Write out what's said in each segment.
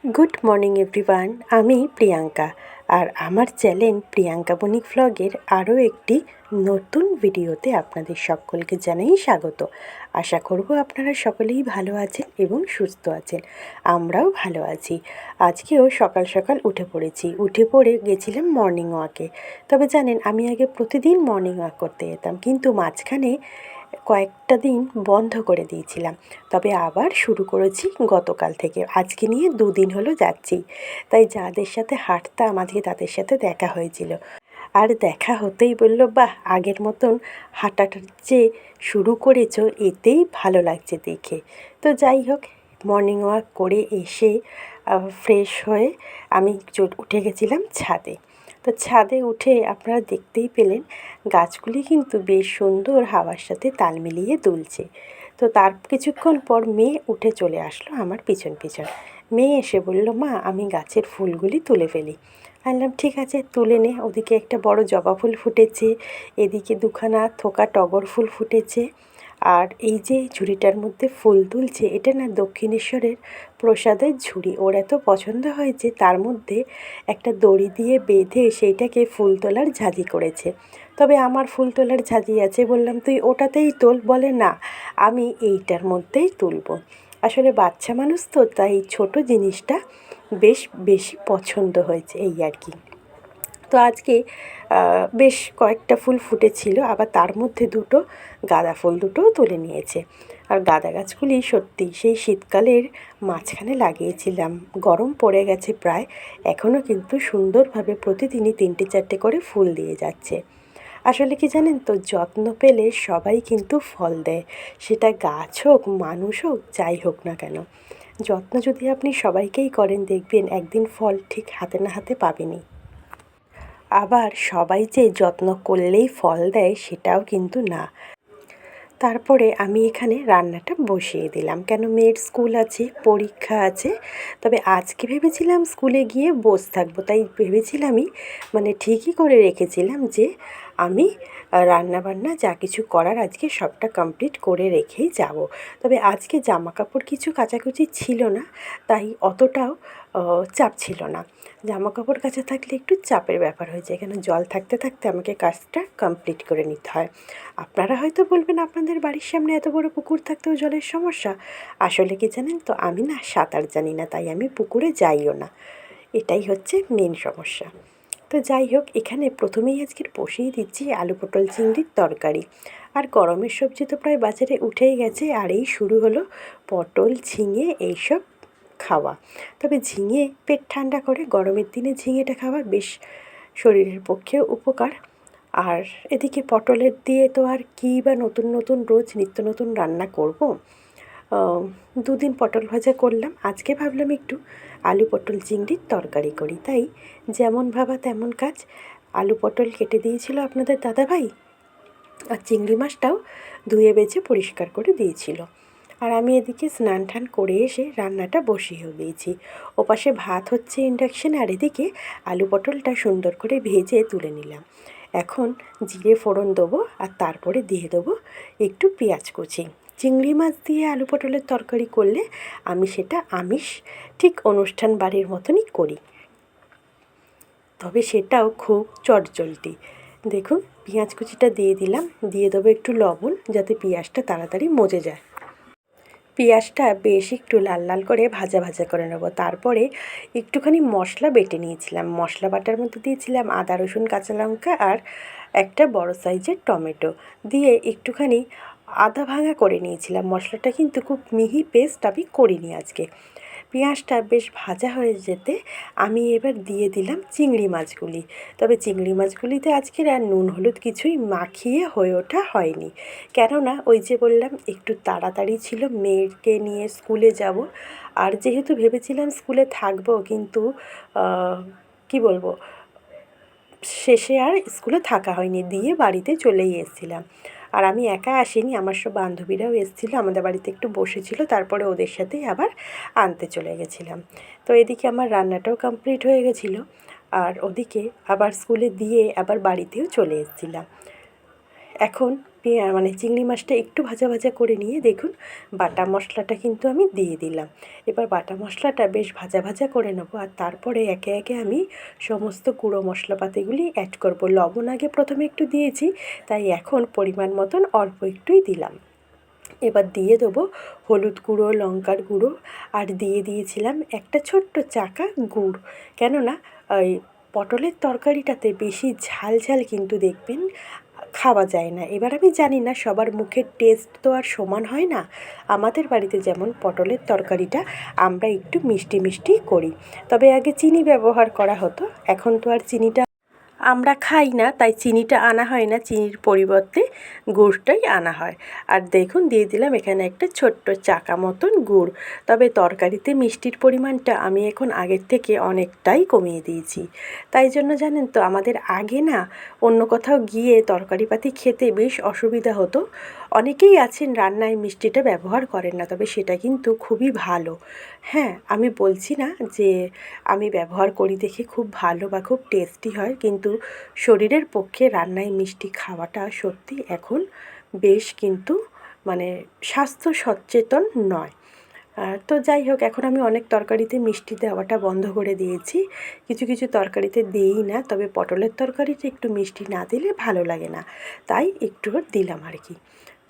Good morning everyone, আমি প্রিয়াঙ্কা। আর আমার channel Priyanka বণিক ভ্লগের আরও একটি নতুন ভিডিওতে আপনাদের সকলকে জানাই স্বাগত। আশা করব আপনারা সকলেই ভালো আছেন এবং সুস্থ আছেন। আমরাও ভালো আছি। আজকেও সকাল সকাল উঠে পড়েছি। উঠে পড়ে গেছিলাম মর্নিং ওয়াকে। তবে জানেন, আমি আগে প্রতিদিন মর্নিং ওয়াক করতে যেতাম, কিন্তু মাঝখানে কয়েকটা দিন বন্ধ করে দিয়েছিলাম। তবে আবার শুরু করেছি গতকাল থেকে। আজকে নিয়ে 2 দিন হলো যাচ্ছি। তাই যাদের সাথে হাঁটতাম আজকে তাদের সাথে দেখা হয়েছিল। আর দেখা হতেই বলল, বাহ, আগের মতন হাঁটাটা যে শুরু করেছো এতেই ভালো লাগছে দেখে। তো যাই হোক, মর্নিং ওয়াক করে এসে ফ্রেশ হয়ে আমি উঠে গেছিলাম ছাদে। তো ছাদে উঠে আপনারা দেখতেই পেলেন গাছগুলি কিন্তু বেশ সুন্দর হাওয়ার সাথে তাল মিলিয়ে দুলছে। তো তার কিছুক্ষণ পর মেয়ে উঠে চলে আসলো আমার পিছন পিছন। মেয়ে এসে বলল, মা, আমি গাছের ফুলগুলি তুলে ফেলি। বললাম, ঠিক আছে, তুলে নে। ওদিকে একটা বড় জবা ফুল ফুটেছে, এদিকে দুখানা থোকা টগর ফুল ফুটেছে। আর এই যে ঝুড়িটার মধ্যে ফুল তুলছে, এটা না দক্ষিণেশ্বরের প্রসাদের ঝুড়ি। ওর এত পছন্দ হয়েছে, তার মধ্যে একটা দড়ি দিয়ে বেঁধে সেইটাকে ফুল তোলার ঝাঁঝি করেছে। তবে আমার ফুল তোলার ঝাঁঝি আছে, বললাম তুই ওটাতেই তোল। বলে, না, আমি এইটার মধ্যেই তুলব। আসলে বাচ্চা মানুষ তো, তাই ছোট জিনিসটা বেশ বেশি পছন্দ হয়েছে, এই আর কি। তো আজকে বেশ কয়েকটা ফুল ফুটেছিল, আবার তার মধ্যে দুটো গাঁদা ফুল দুটোও তুলে নিয়েছে। আর গাঁদা গাছগুলি সত্যি সেই শীতকালের মাঝখানে লাগিয়েছিলাম, গরম পড়ে গেছে প্রায়, এখনও কিন্তু সুন্দরভাবে প্রতিদিনই 3-4টে করে ফুল দিয়ে যাচ্ছে। আসলে কি জানেন তো, যত্ন পেলে সবাই কিন্তু ফল দেয়, সেটা গাছ হোক, মানুষ হোক, যাই হোক না কেন। যত্ন যদি আপনি সবাইকেই করেন, দেখবেন একদিন ফল ঠিক হাতে না হাতে পাবেনই। আবার সবাই যে যত্ন করলেই ফল দেয় সেটাও কিন্তু না। তারপরে আমি এখানে রান্নাটা বসিয়ে দিলাম, কেন মেয়ের স্কুল আছে, পরীক্ষা আছে। তবে আজকে ভেবেছিলাম স্কুলে গিয়ে বসে থাকবো, তাই ভেবেছিলামই, মানে ঠিকই করে রেখেছিলাম যে আমি রান্নাবান্না যা কিছু করার আজকে সবটা কমপ্লিট করে রেখেই যাব। তবে আজকে জামা কাপড় কিছু কাচাকুচি ছিল না, তাই অতটাও চাপ ছিল না। জামা কাপড় কাচা থাকলে একটু চাপের ব্যাপার হয়ে যায়, কেন জল থাকতে থাকতে আমাকে কাজটা কমপ্লিট করে নিতে হয়। আপনারা হয়তো বলবেন, আপনাদের বাড়ির সামনে এত বড় পুকুর থাকতেও জলের সমস্যা। আসলে কি জানেন তো, আমি না সাঁতার জানি না, তাই আমি পুকুরে যাইও না। এটাই হচ্ছে মেন সমস্যা। তো যাই হোক, এখানে প্রথমেই আজকের বসিয়ে দিচ্ছি আলু পটল চিংড়ির তরকারি। আর গরমের সবজি তো প্রায় বাজারে উঠেই গেছে, আর এই শুরু হলো পটল, ঝিঙে এইসব খাওয়া। তবে ঝিঙে পেট ঠান্ডা করে, গরমের দিনে ঝিঙেটা খাওয়া বেশ শরীরের পক্ষেও উপকার। আর এদিকে পটলের দিয়ে তো আর কী বা নতুন নতুন রোজ নিত্য নতুন রান্না করব। 2 দিন পটল ভাজা করলাম, আজকে ভাবলাম একটু আলু পটল চিংড়ির তরকারি করি। তাই যেমন ভাবা তেমন কাজ। আলু পটল কেটে দিয়েছিল আপনাদের দাদাভাই, আর চিংড়ি মাছটাও ধুয়ে বেছে পরিষ্কার করে দিয়েছিল। আর আমি এদিকে স্নান টান করে এসে রান্নাটা বসিয়েও দিয়েছি। ওপাশে ভাত হচ্ছে ইন্ডাকশানে, আর এদিকে আলু পটলটা সুন্দর করে ভেজে তুলে নিলাম। এখন জিরে ফোড়ন দেবো, আর তারপরে দিয়ে দেবো একটু পেঁয়াজ কুচি। চিংড়ি মাছ দিয়ে আলু পটলের তরকারি করলে আমি সেটা আমিষ ঠিক অনুষ্ঠান বাড়ির মতনই করি, তবে সেটাও খুব চটজলদি। দেখুন, পেঁয়াজ কুচিটা দিয়ে দিলাম, দিয়ে দেবো একটু লবণ, যাতে পেঁয়াজটা তাড়াতাড়ি মজে যায়। পেঁয়াজটা বেশ একটু লাল লাল করে ভাজা ভাজা করে নেব। তারপরে একটুখানি মশলা বেটে নিয়েছিলাম, মশলা বাটার মধ্যে দিয়েছিলাম আদা, রসুন, কাঁচা লঙ্কা আর একটা বড় সাইজের টমেটো দিয়ে একটুখানি আদা ভাঙা করে নিয়েছিলাম। মশলাটা কিন্তু খুব মিহি পেস্ট আমি করিনি আজকে। পেঁয়াজটা বেশ ভাজা হয়ে যেতে আমি এবার দিয়ে দিলাম চিংড়ি মাছগুলি। তবে চিংড়ি মাছগুলিতে আজকের আর নুন হলুদ কিছুই মাখিয়ে হয়ে ওঠা হয়নি, কেননা ওই যে বললাম একটু তাড়াতাড়ি ছিল, মেয়েকে নিয়ে স্কুলে যাব। আর যেহেতু ভেবেছিলাম স্কুলে থাকবো, কিন্তু কি বলবো, শেষে আর স্কুলে থাকা হয়নি, দিয়ে বাড়িতে চলেই এসেছিলাম। আর আমি একা আসিনি, আমার সব বান্ধবীরাও এসেছিলো, আমাদের বাড়িতে একটু বসেছিল, তারপরে ওদের সাথেই আবার আনতে চলে গেছিলাম। তো এদিকে আমার রান্নাটাও কমপ্লিট হয়ে গেছিলো, আর ওদিকে আবার স্কুলে দিয়ে আবার বাড়িতেও চলে এসেছিলাম। এখন মানে চিংড়ি মাছটা একটু ভাজা ভাজা করে নিয়ে দেখুন বাটা মশলাটা কিন্তু আমি দিয়ে দিলাম। এবার বাটা মশলাটা বেশ ভাজা ভাজা করে নেব, আর তারপরে একে একে আমি সমস্ত গুঁড়ো মশলাপাতিগুলি অ্যাড করব। লবণ আগে প্রথমে একটু দিয়েছি, তাই এখন পরিমাণ মতন অল্প একটুই দিলাম। এবার দিয়ে দেবো হলুদ গুঁড়ো, লঙ্কার গুঁড়ো, আর দিয়ে দিয়েছিলাম একটা ছোট্ট চাকা গুড়। কেননা ওই পটলের তরকারিটাতে বেশি ঝাল ঝাল কিন্তু দেখবেন খাওয়া যায় না। এবার আমি জানি না সবার মুখের টেস্ট তো আর সমান হয় না। আমাদের বাড়িতে যেমন পটলের তরকারিটা আমরা একটু মিষ্টি মিষ্টি করি, তবে আগে চিনি ব্যবহার করা হতো, এখন তো আর চিনিটা আমরা খাই না, তাই চিনিটা আনা হয় না, চিনির পরিবর্তে গুড়টাই আনা হয়। আর দেখুন দিয়ে দিলাম এখানে একটা ছোট্ট চাকা মতন গুড়। তবে তরকারিতে মিষ্টির পরিমাণটা আমি এখন আগের থেকে অনেকটাই কমিয়ে দিয়েছি। তাই জন্য জানেন তো আমাদের আগে না অন্য কোথাও গিয়ে তরকারিপাতি খেতে বেশ অসুবিধা হতো। অনেকেই আছেন রান্নায় মিষ্টিটা ব্যবহার করেন না, তবে সেটা কিন্তু খুবই ভালো। হ্যাঁ, আমি বলছি না যে আমি ব্যবহার করি দেখে খুব ভালো বা খুব টেস্টি হয়, কিন্তু শরীরের পক্ষে রান্নায় মিষ্টি খাওয়াটা সত্যি এখন বেশ কিন্তু মানে স্বাস্থ্য সচেতন নয়। তো যাই হোক, এখন আমি অনেক তরকারিতে মিষ্টি দেওয়াটা বন্ধ করে দিয়েছি। কিছু কিছু তরকারিতে দিই না, তবে পটলের তরকারিতে একটু মিষ্টি না দিলে ভালো লাগে না, তাই একটু দিলাম আর কি।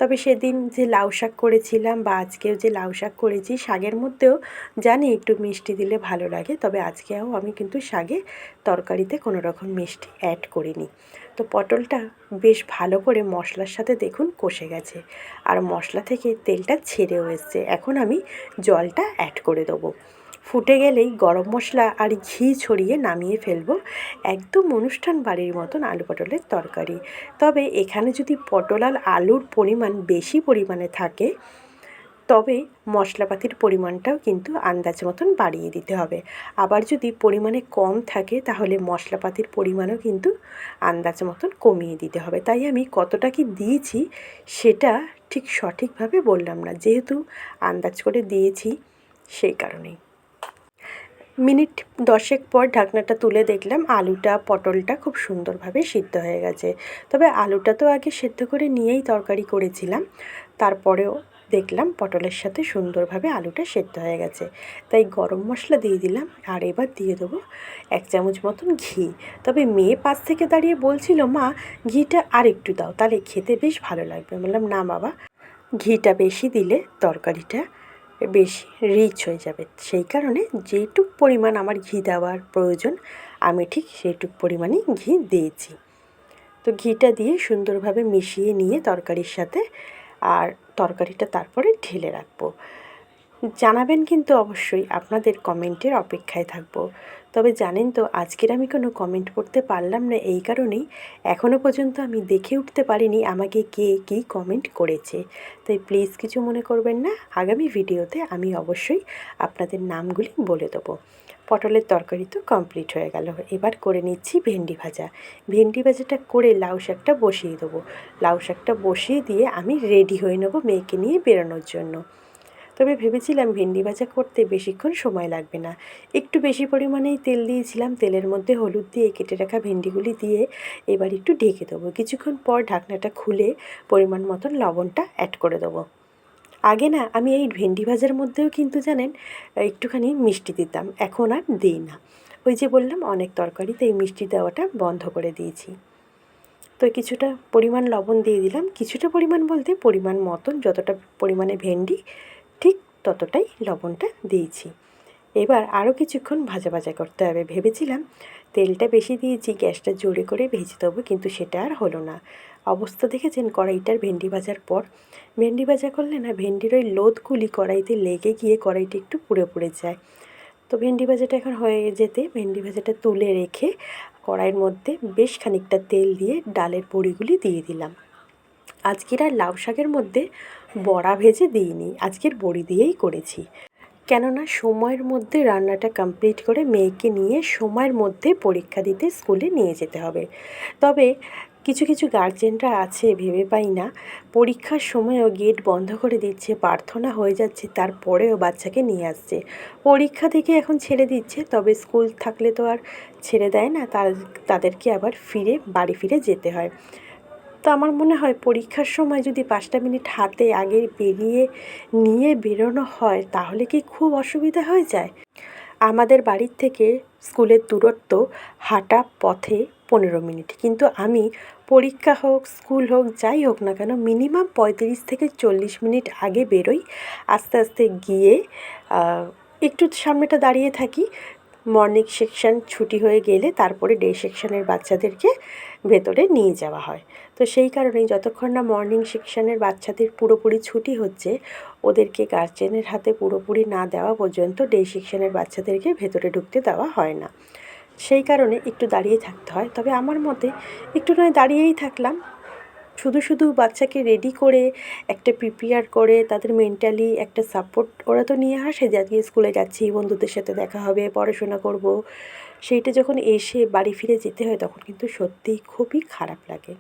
তবে সেদিন যে লাউ শাক করেছিলাম বা আজকেও যে লাউ শাক করেছি, শাকের মধ্যেও জানি একটু মিষ্টি দিলে ভালো লাগে, তবে আজকেও আমি কিন্তু শাকে তরকারিতে কোনো রকম মিষ্টি অ্যাড করিনি। তো পটলটা বেশ ভালো করে মশলার সাথে দেখুন কষে গেছে, আর মশলা থেকে তেলটা ছেড়েও এসছে। এখন আমি জলটা অ্যাড করে দেবো। ফুটে গেলেই গরম মশলা আর ঘি ছড়িয়ে নামিয়ে ফেলবো। একদম অনুষ্ঠান বাড়ির মতন আলু পটলের তরকারি। তবে এখানে যদি পটল আর আলুর পরিমাণ বেশি পরিমাণে থাকে, তবে মশলাপাতির পরিমাণটাও কিন্তু আন্দাজ মতন বাড়িয়ে দিতে হবে। আবার যদি পরিমাণে কম থাকে তাহলে মশলাপাতির পরিমাণও কিন্তু আন্দাজ মতন কমিয়ে দিতে হবে। তাই আমি কতটা কি দিয়েছি সেটা ঠিক সঠিকভাবে বললাম না, যেহেতু আন্দাজ করে দিয়েছি সেই কারণেই। মিনিট 10 পর ঢাকনাটা তুলে দেখলাম আলুটা পটলটা খুব সুন্দরভাবে সিদ্ধ হয়ে গেছে। তবে আলুটা তো আগে সেদ্ধ করে নিয়েই তরকারি করেছিলাম, তারপরেও দেখলাম পটলের সাথে সুন্দরভাবে আলুটা সেদ্ধ হয়ে গেছে, তাই গরম মশলা দিয়ে দিলাম। আর এবার দিয়ে দেবো 1 চামচ মতন ঘি। তবে মেয়ে পাশ থেকে দাঁড়িয়ে বলছিল, মা ঘিটা আর একটু দাও, তাহলে খেতে বেশ ভালো লাগবে। বললাম না বাবা, ঘিটা বেশি দিলে তরকারিটা বেশি রিচ হয়ে যাবে, সেই কারণে যেইটুক পরিমাণ আমার ঘি দেওয়ার প্রয়োজন আমি ঠিক সেইটুক পরিমাণেই ঘি দিয়েছি। তো ঘিটা দিয়ে সুন্দরভাবে মিশিয়ে নিয়ে তরকারির সাথে, আর তরকারিটা তারপরে ঢেলে রাখবো। জানাবেন কিন্তু অবশ্যই, আপনাদের কমেন্টের অপেক্ষায় থাকবো। তবে জানেন তো আজকের আমি কোনো কমেন্ট করতে পারলাম না, এই কারণেই এখনও পর্যন্ত আমি দেখে উঠতে পারিনি আমাকে কে কী কমেন্ট করেছে। তাই প্লিজ কিছু মনে করবেন না, আগামী ভিডিওতে আমি অবশ্যই আপনাদের নামগুলি বলে দেবো। পটলের তরকারি তো কমপ্লিট হয়ে গেল, এবার করে নিচ্ছি ভেন্ডি ভাজা। ভেন্ডি ভাজাটা করে লাউ শাকটা বসিয়ে দেবো। লাউ শাকটা বসিয়ে দিয়ে আমি রেডি হয়ে নেবো মেয়েকে নিয়ে বেরোনোর জন্য। তবে ভেবেছিলাম ভেন্ডি ভাজা করতে বেশিক্ষণ সময় লাগবে না, একটু বেশি পরিমাণেই তেল দিয়েছিলাম, তেলের মধ্যে হলুদ দিয়ে কেটে রাখা ভেন্ডিগুলি দিয়ে এবার একটু ঢেকে দেবো। কিছুক্ষণ পর ঢাকনাটা খুলে পরিমাণ মতন লবণটা অ্যাড করে দেবো। আগে না আমি এই ভেন্ডি ভাজার মধ্যেও কিন্তু জানেন একটুখানি মিষ্টি দিতাম, এখন আর দিই না। ওই যে বললাম অনেক তরকারিতে এই মিষ্টি দেওয়াটা বন্ধ করে দিয়েছি। তো কিছুটা পরিমাণ লবণ দিয়ে দিলাম, কিছুটা পরিমাণ বলতে পরিমাণ মতন, যতটা পরিমাণে ভেন্ডি ঠিক ততটাই লবণটা দিয়েছি। এবার আরও কিছুক্ষণ ভাজা ভাজা করতে হবে। ভেবেছিলাম তেলটা বেশি দিয়েছি, গ্যাসটা জোরে করে ভেজে দেবো, কিন্তু সেটা আর হলো না। অবস্থা দেখেছেন কড়াইটার ভেন্ডি ভাজার পর? ভেন্ডি ভাজা করলে না ভেন্ডির ওই লোদগুলি কড়াইতে লেগে গিয়ে কড়াইটা একটু পুড়ে পুড়ে যায়। তো ভেন্ডি ভাজাটা এখন হয়ে যেতে ভেন্ডি ভাজাটা তুলে রেখে কড়াইয়ের মধ্যে বেশ খানিকটা তেল দিয়ে ডালের বড়িগুলি দিয়ে দিলাম। আজকের আর লাউ শাকের মধ্যে বড়া ভেজে দিইনি, আজকের বড়ি দিয়েই করেছি। কেননা সময়ের মধ্যে রান্নাটা কমপ্লিট করে মেয়েকে নিয়ে সময়ের মধ্যে পরীক্ষা দিতে স্কুলে নিয়ে যেতে হবে। তবে কিছু কিছু গার্জেনরা আছে ভেবে পাই না, পরীক্ষার সময়ও গেট বন্ধ করে দিচ্ছে, প্রার্থনা হয়ে যাচ্ছে, তারপরেও বাচ্চাকে নিয়ে আসছে। পরীক্ষা থেকে এখন ছেড়ে দিচ্ছে, তবে স্কুল থাকলে তো আর ছেড়ে দেয় না, তাদেরকে আবার বাড়ি ফিরে যেতে হয়। তো আমার মনে হয় পরীক্ষার সময় যদি 5টা মিনিট হাতে আগে নিয়ে বেরোনো হয় তাহলে কি খুব অসুবিধা হয়ে যায়? আমাদের বাড়ির থেকে স্কুলের দূরত্ব হাঁটা পথে 15 মিনিট, কিন্তু আমি পরীক্ষা হোক স্কুল হোক যাই হোক না কেন মিনিমাম 35 থেকে 40 মিনিট আগে বেরোই। আস্তে আস্তে গিয়ে একটু সামনেটা দাঁড়িয়ে থাকি। মর্নিং সেকশন ছুটি হয়ে গেলে তারপরে ডে সেকশনের বাচ্চাদেরকে ভেতরে নিয়ে যাওয়া হয়। তো সেই কারণেই যতক্ষণ না মর্নিং সেকশনের বাচ্চাদের পুরোপুরি ছুটি হচ্ছে, ওদেরকে গার্জেনের হাতে পুরোপুরি না দেওয়া পর্যন্ত ডে সেকশনের বাচ্চাদেরকে ভেতরে ঢুকতে দেওয়া হয় না। সেই কারণে একটু দাঁড়িয়ে থাকতে হয়। তবে আমার মতে একটু নয় দাঁড়িয়েই থাকলাম, শুধু বাচ্চাকে রেডি করে একটা প্রিপেয়ার করে তাদের মেন্টালি একটা সাপোর্ট ওরা তো নিয়ে আসে যে আজকে স্কুলে যাচ্ছি, বন্ধুদের সাথে দেখা হবে, পড়াশোনা করব, সেইটা যখন এসে বাড়ি ফিরে যেতে হয় তখন কিন্তু সত্যিই খুবই খারাপ লাগে।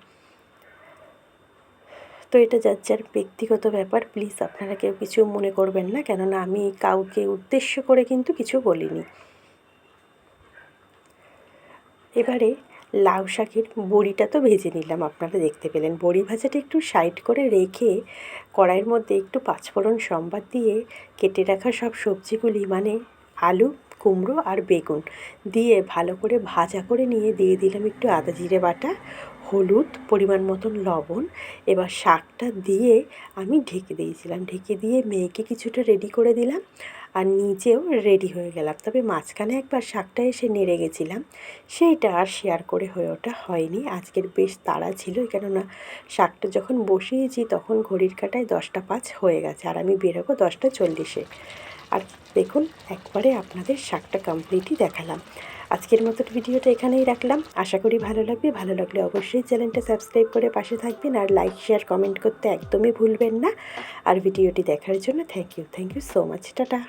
তো এটা যার যার ব্যক্তিগত ব্যাপার, প্লিজ আপনারা কেউ কিছু মনে করবেন না, কেননা আমি কাউকে উদ্দেশ্য করে কিন্তু কিছু বলিনি। এবারে লাউ শাকের বড়িটা তো ভেজে নিলাম, আপনারা দেখতে পেলেন। বড়ি ভাজাটা একটু সাইড করে রেখে কড়াইয়ের মধ্যে একটু পাঁচফোড়ন সম্বাদ দিয়ে কেটে রাখা সব সবজিগুলি মানে আলু, কুমড়ো আর বেগুন দিয়ে ভালো করে ভাজা করে নিয়ে দিয়ে দিলাম একটু আদা জিরে বাটা, হলুদ, পরিমাণ মতন লবণ। এবার শাকটা দিয়ে আমি ঢেকে দিয়েছিলাম, ঢেকে দিয়ে মেয়েকে কিছুটা রেডি করে দিলাম আর নিজেও রেডি হয়ে গেলাম। তবে মাঝখানে একবার শাকটা এসে নেড়ে গেছিলাম, সেইটা আর শেয়ার করে হয়ে ওঠা হয়নি। আজকের বেশ তাড়া ছিল, কেননা শাকটা যখন বসিয়েছি তখন ঘড়ির কাঁটায় 10টা 5 হয়ে গেছে আর আমি বেরোবো 10টা 40-এ। আর দেখুন একবারে আপনাদের শাকটা কমপ্লিটই দেখালাম। আজকের মতো ভিডিওটা এখানেই রাখলাম, আশা করি ভালো লাগবে। ভালো লাগলে অবশ্যই চ্যানেলটা সাবস্ক্রাইব করে পাশে থাকবেন আর লাইক শেয়ার কমেন্ট করতে একদমই ভুলবেন না। আর ভিডিওটি দেখার জন্য thank you so much, tata.